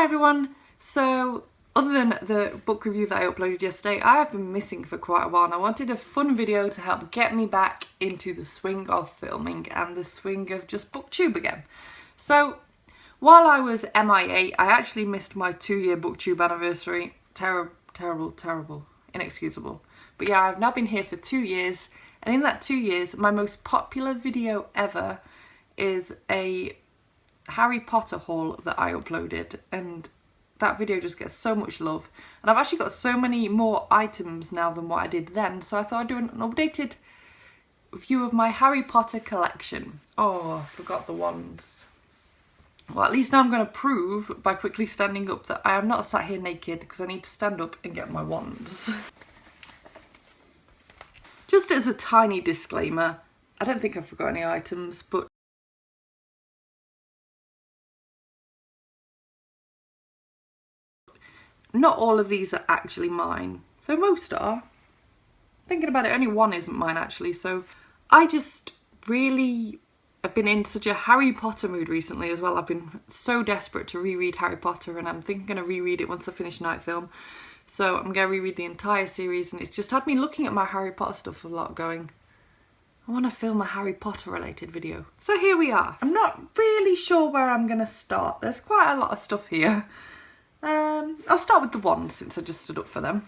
Hi everyone! So, other than the book review that I uploaded yesterday, I have been missing for quite a while and I wanted a fun video to help get me back into the swing of filming and the swing of just Booktube again. So, while I was MIA, I actually missed my 2-year Booktube anniversary. Terrible, inexcusable. But yeah, I've now been here for 2 years, and in that 2 years, my most popular video ever is a Harry Potter haul that I uploaded, and that video just gets so much love. And I've actually got so many more items now than what I did then, so I thought I'd do an updated view of my Harry Potter collection. Oh, I forgot the wands. Well, at least now I'm going to prove by quickly standing up that I am not sat here naked, because I need to stand up and get my wands. Just as a tiny disclaimer, I don't think I've forgot any items, but not all of these are actually mine, though most are. Thinking about it, only one isn't mine actually, so I just really have been in such a Harry Potter mood recently as well. I've been so desperate to reread Harry Potter, and I'm thinking I'm going to reread it once I finish Night Film. So I'm going to reread the entire series, and it's just had me looking at my Harry Potter stuff a lot, going, I want to film a Harry Potter related video. So here we are. I'm not really sure where I'm going to start. There's quite a lot of stuff here. I'll start with the wand since I just stood up for them.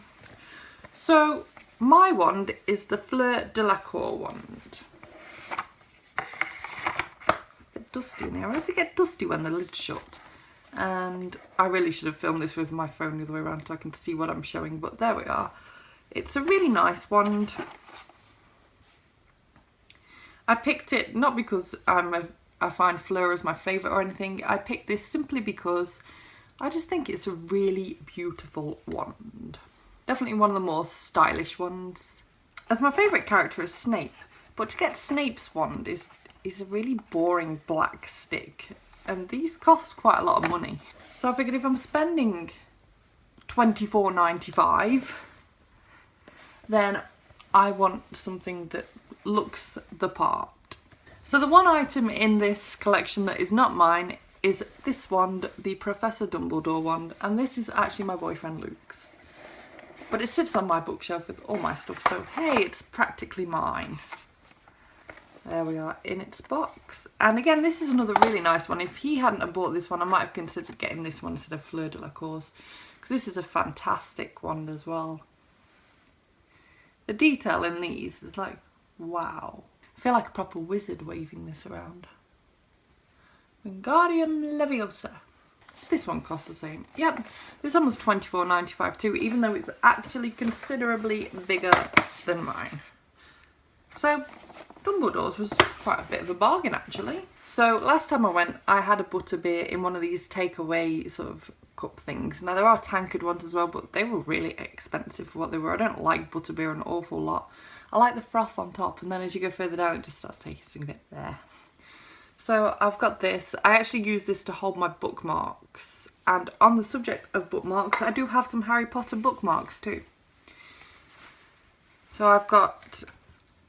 So my wand is the Fleur de la Cour wand. A bit dusty in here. Why does it get dusty when the lid's shut? And I really should have filmed this with my phone the other way around so I can see what I'm showing, but there we are. It's a really nice wand. I picked it not because I find Fleur as my favourite or anything. I picked this simply because I just think it's a really beautiful wand. Definitely one of the more stylish ones. As my favourite character is Snape, but to get Snape's wand is a really boring black stick, and these cost quite a lot of money. So I figured if I'm spending $24.95, then I want something that looks the part. So the one item in this collection that is not mine is this wand, the Professor Dumbledore wand, and this is actually my boyfriend Luke's. But it sits on my bookshelf with all my stuff, so hey, it's practically mine. There we are in its box. And again, this is another really nice one. If he hadn't have bought this one, I might have considered getting this one instead of Fleur de la Cour's, because this is a fantastic wand as well. The detail in these is like, wow. I feel like a proper wizard waving this around. Wingardium Leviosa. This one costs the same. Yep, this one was $24.95 too, even though it's actually considerably bigger than mine. So Dumbledore's was quite a bit of a bargain actually. So last time I went, I had a butterbeer in one of these takeaway sort of cup things. Now there are tankard ones as well, but they were really expensive for what they were. I don't like butterbeer an awful lot. I like the froth on top, and then as you go further down it just starts tasting a bit there. So I've got this. I actually use this to hold my bookmarks. And on the subject of bookmarks, I do have some Harry Potter bookmarks too. So I've got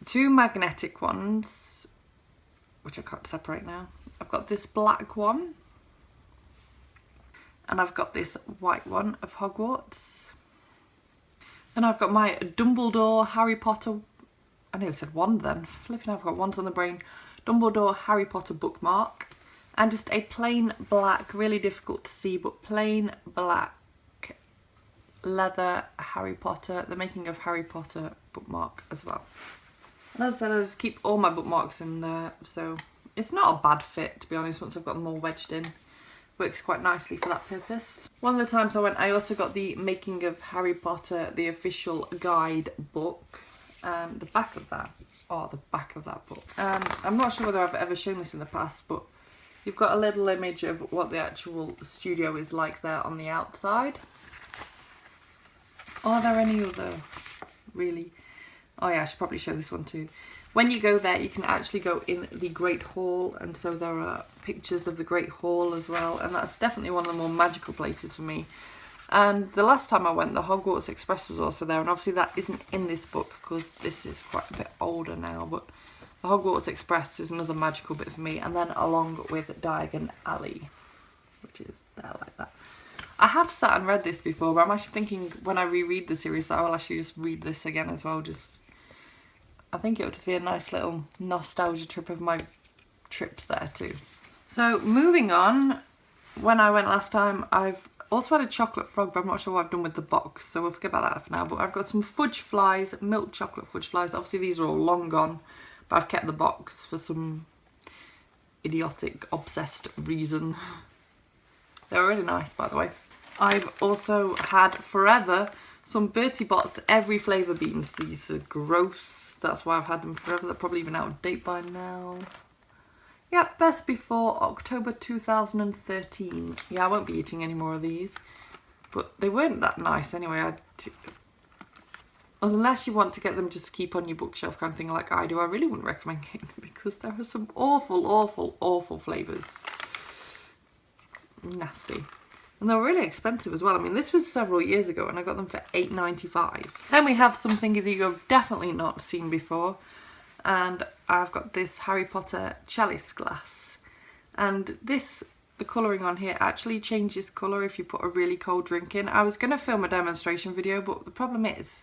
2 magnetic ones, which I can't separate now. I've got this black one. And I've got this white one of Hogwarts. And I've got my Dumbledore Harry Potter, I nearly said wand then. Flipping, I've got wands on the brain. Dumbledore Harry Potter bookmark, and just a plain black, really difficult to see, but plain black leather Harry Potter, the Making of Harry Potter bookmark as well. And as I said, I just keep all my bookmarks in there, so it's not a bad fit to be honest once I've got them all wedged in. Works quite nicely for that purpose. One of the times I went, I also got the Making of Harry Potter, the official guide book, and the back of that. Oh, the back of that book. I'm not sure whether I've ever shown this in the past, but you've got a little image of what the actual studio is like there on the outside. Are there any other really? Oh yeah, I should probably show this one too. When you go there, you can actually go in the Great Hall, and so there are pictures of the Great Hall as well, and that's definitely one of the more magical places for me. And the last time I went, the Hogwarts Express was also there, and obviously that isn't in this book because this is quite a bit older now, but the Hogwarts Express is another magical bit for me, and then along with Diagon Alley, which is there like that. I have sat and read this before, but I'm actually thinking when I reread the series that I will actually just read this again as well. I think it'll just be a nice little nostalgia trip of my trips there too. So moving on, when I went last time, I've also had a chocolate frog, but I'm not sure what I've done with the box, so we'll forget about that for now. But I've got some fudge flies, milk chocolate fudge flies. Obviously these are all long gone, but I've kept the box for some idiotic, obsessed reason. They're really nice, by the way. I've also had forever some Bertie Bott's every flavour beans. These are gross. That's why I've had them forever. They're probably even out of date by now. Yeah, best before October 2013. Yeah, I won't be eating any more of these. But they weren't that nice anyway. Unless you want to get them just to keep on your bookshelf kind of thing like I do, I really wouldn't recommend getting them because there are some awful, awful, awful flavours. Nasty. And they were really expensive as well. I mean, this was several years ago and I got them for $8.95. Then we have something that you've definitely not seen before. And I've got this Harry Potter chalice glass. And this, the colouring on here actually changes colour if you put a really cold drink in. I was going to film a demonstration video, but the problem is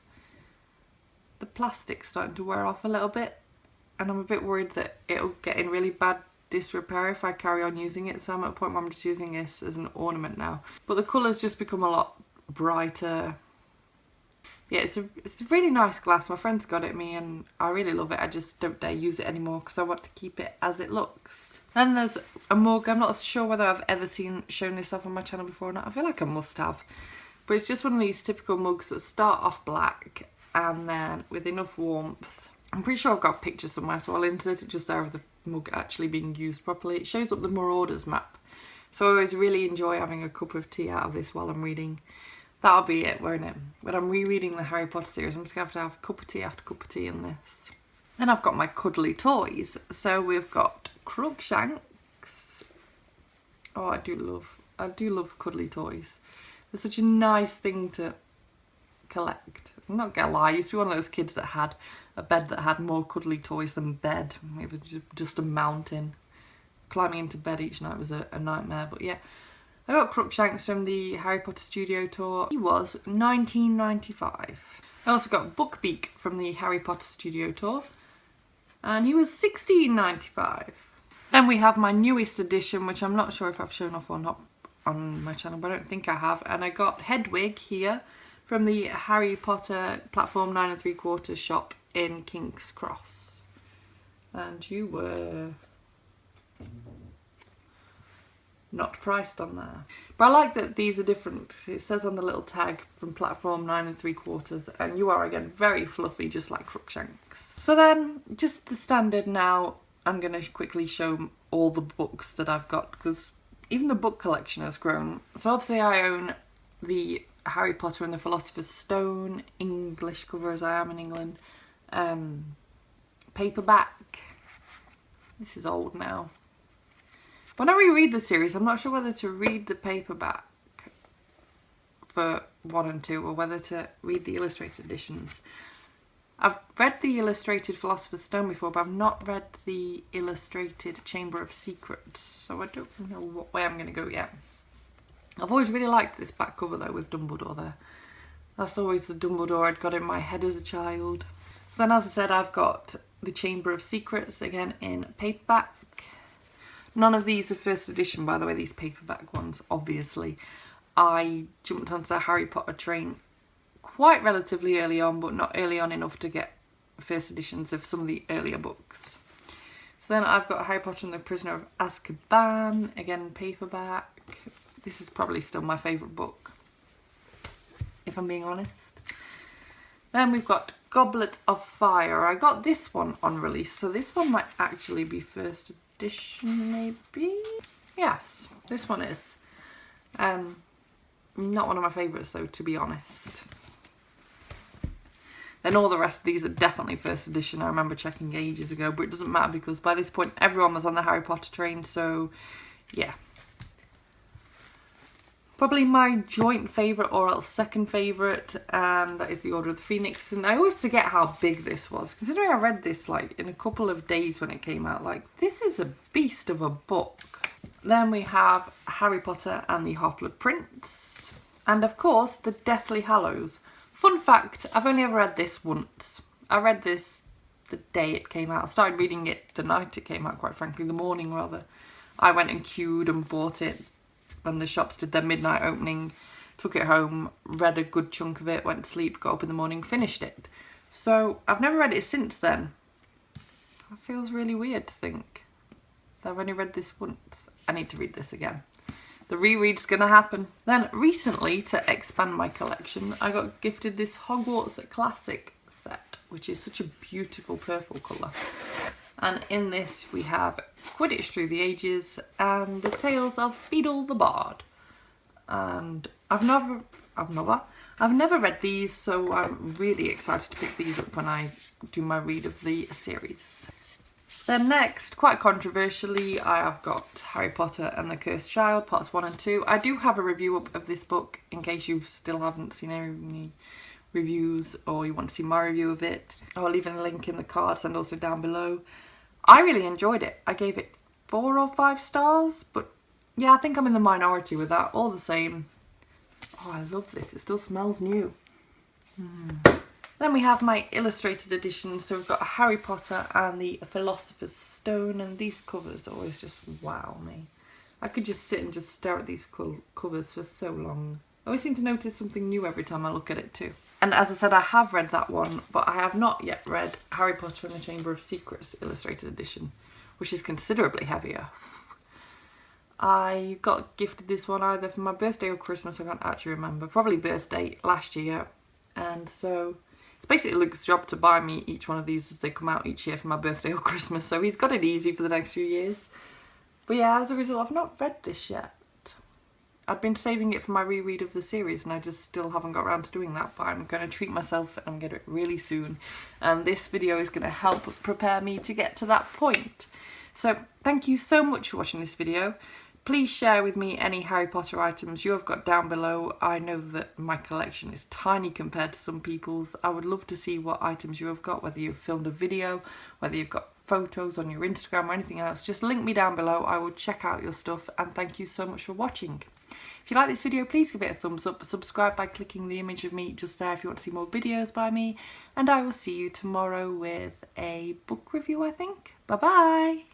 the plastic's starting to wear off a little bit. And I'm a bit worried that it'll get in really bad disrepair if I carry on using it. So I'm at a point where I'm just using this as an ornament now. But the colour's just become a lot brighter. Yeah, it's a really nice glass. My friend's got it me and I really love it. I just don't dare use it anymore because I want to keep it as it looks. Then there's a mug. I'm not sure whether I've ever shown this off on my channel before or not. I feel like I must have. But it's just one of these typical mugs that start off black and then with enough warmth. I'm pretty sure I've got a picture somewhere, so I'll insert it just there of the mug actually being used properly. It shows up the Marauders map. So I always really enjoy having a cup of tea out of this while I'm reading. That'll be it, won't it? When I'm rereading the Harry Potter series, I'm just going to have a cup of tea after cup of tea in this. Then I've got my cuddly toys. So we've got Crookshanks. Oh, I do love cuddly toys. They're such a nice thing to collect. I'm not gonna lie, I used to be one of those kids that had a bed that had more cuddly toys than bed. It was just a mountain. Climbing into bed each night was a nightmare, but yeah. I got Crookshanks from the Harry Potter Studio Tour. He was $19.95. I also got Buckbeak from the Harry Potter Studio Tour. And he was $16.95. Then we have my newest edition, which I'm not sure if I've shown off or not on my channel, but I don't think I have. And I got Hedwig here from the Harry Potter Platform 9 3/4 shop in King's Cross. And you were not priced on there. But I like that these are different. It says on the little tag from Platform 9 3/4, and you are again very fluffy, just like Crookshanks. So then, just the standard now, I'm going to quickly show all the books that I've got, because even the book collection has grown. So obviously I own the Harry Potter and the Philosopher's Stone, English cover as I am in England, paperback. This is old now. When I reread the series, I'm not sure whether to read the paperback for 1 and 2 or whether to read the illustrated editions. I've read the illustrated Philosopher's Stone before, but I've not read the illustrated Chamber of Secrets, so I don't know what way I'm going to go yet. I've always really liked this back cover though with Dumbledore there. That's always the Dumbledore I'd got in my head as a child. So then, as I said, I've got the Chamber of Secrets again in paperback. None of these are first edition, by the way, these paperback ones, obviously. I jumped onto the Harry Potter train quite relatively early on, but not early on enough to get first editions of some of the earlier books. So then I've got Harry Potter and the Prisoner of Azkaban, again paperback. This is probably still my favourite book, if I'm being honest. Then we've got Goblet of Fire. I got this one on release, so this one might actually be first edition, maybe? Yes, this one is. Not one of my favourites though, to be honest. Then all the rest of these are definitely first edition. I remember checking ages ago, but it doesn't matter because by this point everyone was on the Harry Potter train, so yeah. Probably my joint favourite or else second favourite, and that is the Order of the Phoenix. And I always forget how big this was, considering I read this like in a couple of days when it came out. Like, this is a beast of a book. Then we have Harry Potter and the Half-Blood Prince. And of course, The Deathly Hallows. Fun fact, I've only ever read this once. I read this the day it came out. I started reading it the night it came out, quite frankly, the morning rather. I went and queued and bought it when the shops did their midnight opening, took it home, read a good chunk of it, went to sleep, got up in the morning, finished it. So I've never read it since then. It feels really weird to think. So I've only read this once. I need to read this again. The reread's gonna happen. Then recently, to expand my collection, I got gifted this Hogwarts Classic set, which is such a beautiful purple colour. And in this we have Quidditch Through the Ages and the Tales of Beedle the Bard. And I've never read these, so I'm really excited to pick these up when I do my read of the series. Then next, quite controversially, I have got Harry Potter and the Cursed Child, parts 1 and 2. I do have a review up of this book in case you still haven't seen any reviews or you want to see my review of it. I'll leave a link in the cards and also down below. I really enjoyed it. I gave it 4 or 5 stars, but yeah, I think I'm in the minority with that. All the same. Oh, I love this. It still smells new. Then we have my illustrated edition. So we've got Harry Potter and the Philosopher's Stone, and these covers always just wow me. I could just sit and just stare at these covers for so long. I always seem to notice something new every time I look at it too. And as I said, I have read that one, but I have not yet read Harry Potter and the Chamber of Secrets illustrated edition, which is considerably heavier. I got gifted this one either for my birthday or Christmas, I can't actually remember. Probably birthday last year. And so it's basically Luke's job to buy me each one of these as they come out each year for my birthday or Christmas. So he's got it easy for the next few years. But yeah, as a result, I've not read this yet. I'd been saving it for my reread of the series and I just still haven't got around to doing that. But I'm going to treat myself and I'm going to do it really soon. And this video is going to help prepare me to get to that point. So thank you so much for watching this video. Please share with me any Harry Potter items you have got down below. I know that my collection is tiny compared to some people's. I would love to see what items you have got, whether you've filmed a video, whether you've got photos on your Instagram or anything else. Just link me down below. I will check out your stuff, and thank you so much for watching. If you like this video, please give it a thumbs up. Subscribe by clicking the image of me just there if you want to see more videos by me. And I will see you tomorrow with a book review, I think. Bye bye.